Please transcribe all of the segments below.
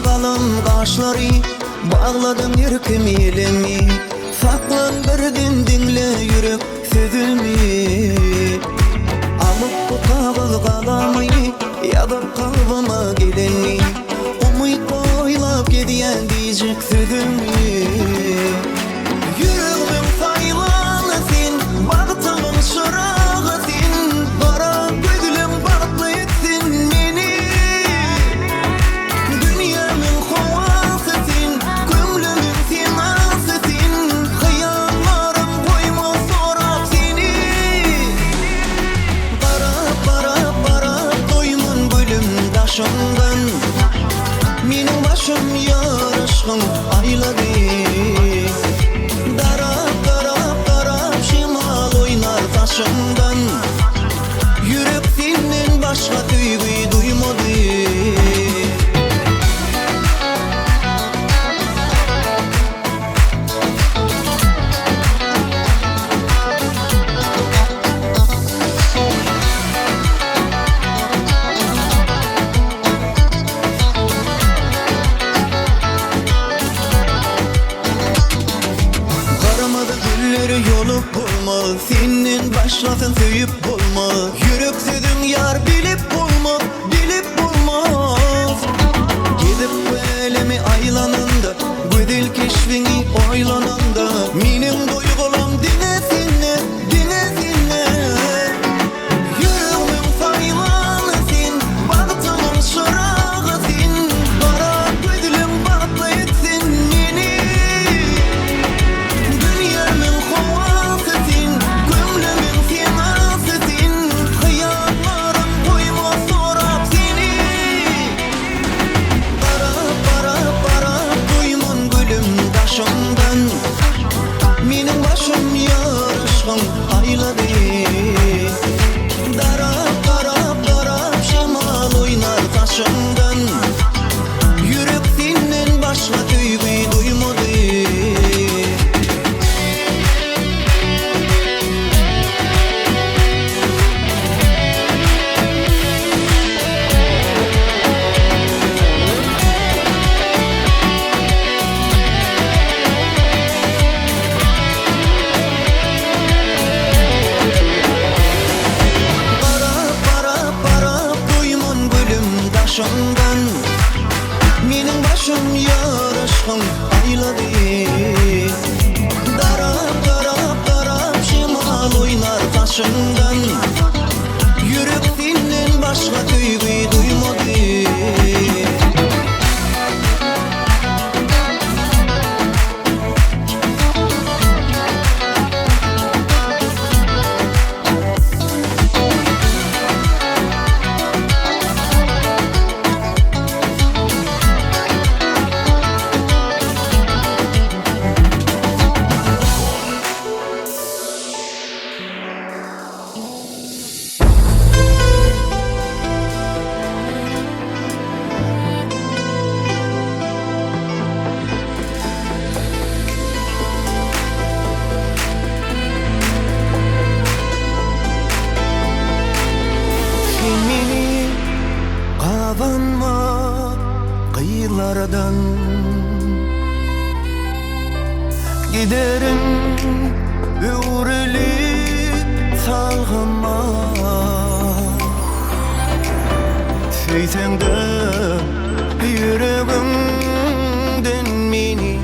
Dalgalım kaşları bağladım yürküm elimi. Saklan birden dinle yürek sözümü. Alıp bu kağıt kalamı yazıp kalbime geleni. Umut boylap gidiyen diyecek sözümü. Yüreğim sayılanısın, baktımın şırağısın. Kara gözlüm baklı etsin beni. Dünyamın kovasısın, gönlümün sinasısın. Hayallarım koymaz sorap seni. Para doymun bölüm taşımdan. Mening başım yarışkın ayladı. Darap şimal oynar taşımdan. Yürek senden başka duyguyu duymadı. Yolup bulma, senin başlasın söyüp bulma. Yürek sözün yar bilip bulma, bilip bulmaz. Gidip elimi aylanında, güzel keşfini oylanında. Mening duygulam dinesine, dinesine. Yüreğim sayılanısın, baktımın şırağısın. Kara gözlüm baklı etsin beni. Dünyamın kovasısın, gönlümün sinasısın. Hayallarım koymaz sorap seni. Para duymun gülüm taşımdan. Mening başım yarışkın ayladı. Darap şimal oynar taşımdan. Yürek senden başka duyguyu duymadı. Para duymun gülüm taşımdan. Mening başım yarışkın ayladı. Darap şimal oynar taşımdan. Yürek senden başka duyguyu duymadı. Kıyılardan giderim öğrelip salgıma. Söysen de yüreğimden meni.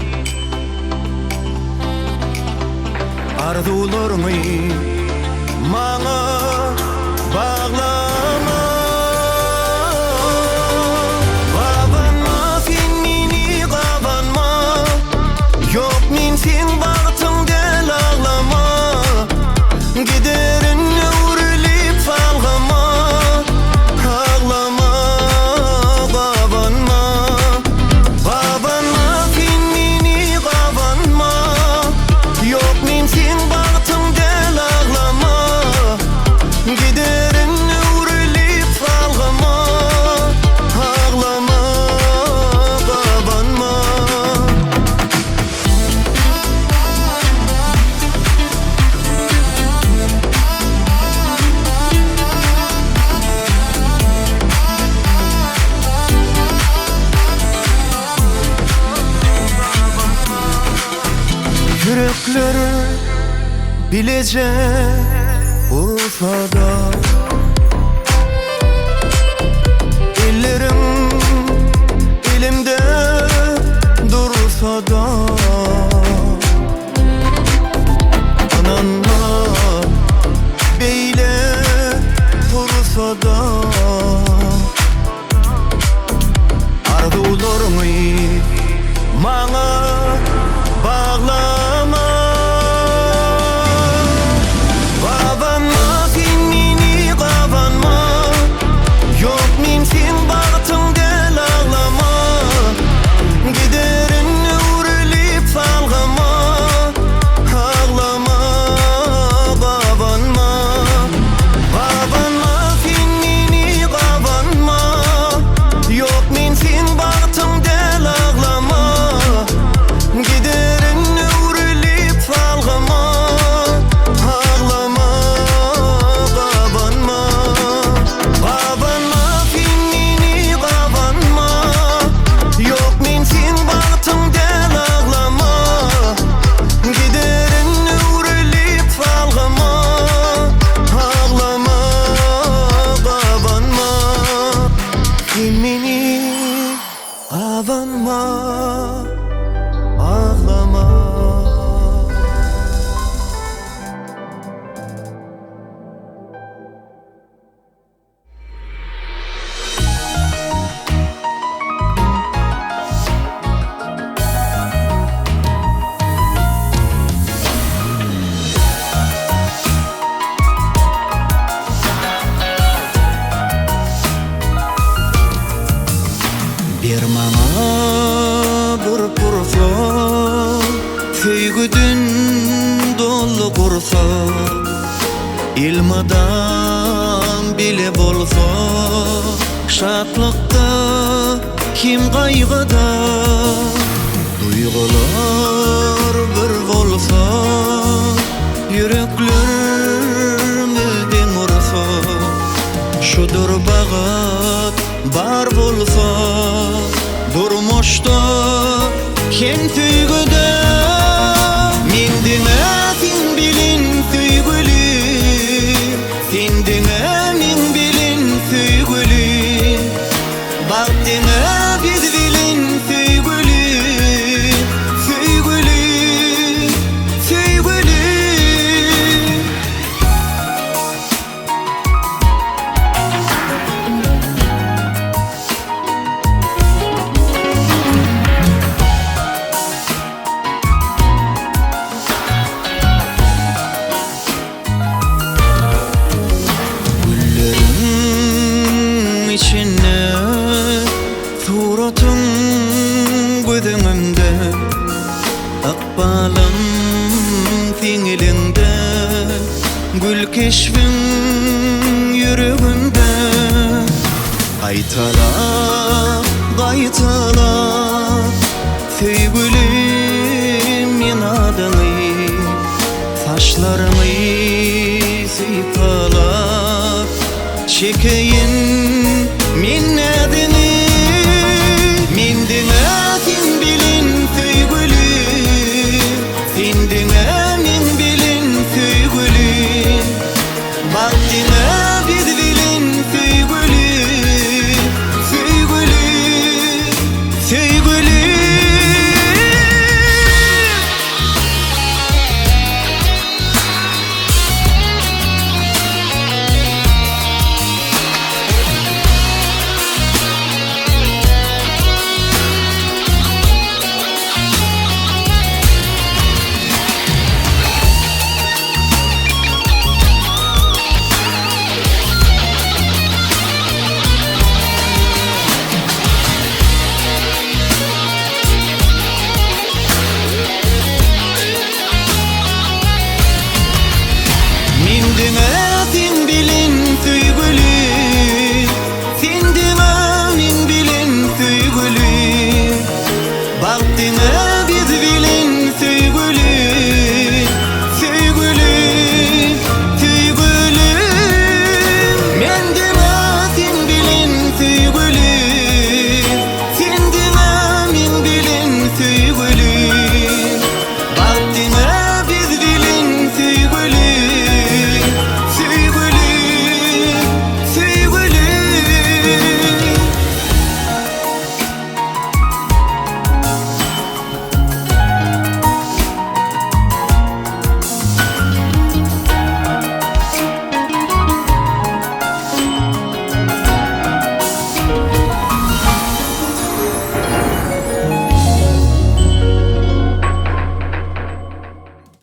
Arzularımı bana bağlama. Sen baktın del ağlama. Giderin öğrelip salgıma. Ağlama, kabanma. Kabanma, sen beni kabanma. Yok men sen baktın del ağlama. Yürekleri bilece Urfa'da, ellerim elimde dursa da, ananma beyle tursa da, arzularımı bana bağlama. Qavanma, sen meni qavanma, yok men sen bagtımda ağlama. Giderin öğrilip salgama, ağlama, qavanma. Qavanma, sen meni qavanma, yok men sen bagtımda ağlama. Giderin öğrilip salgama, ağlama, qavanma. Qavanma, sen meni qavanma, yok men sen bagtımda ağlama. Giderin öğrilip salgama, ağlama, qavanma. Sen meni qavanma, ağlama. Bir mama bir pursa, söygüdün dolu kursa, ilmadan bile bolsa, şatlıkta kim kaygıda, duygular bir bolsa, yüreklerimizden ursa, şudur bağat bar bolsa, durmuşda kim tüygüde. Mendine sen bilin tüygülü, sendine men bilin tüygülü, baktine biz bilin tüygülü, tüygülü, tüygülü. İçine suratın gözümde, akbalım sen elinde, gül keşfin yüreğimde. Qaytala, qaytala, sevgilim men adını, saçlarımı sıypalap, çekeyin minnet.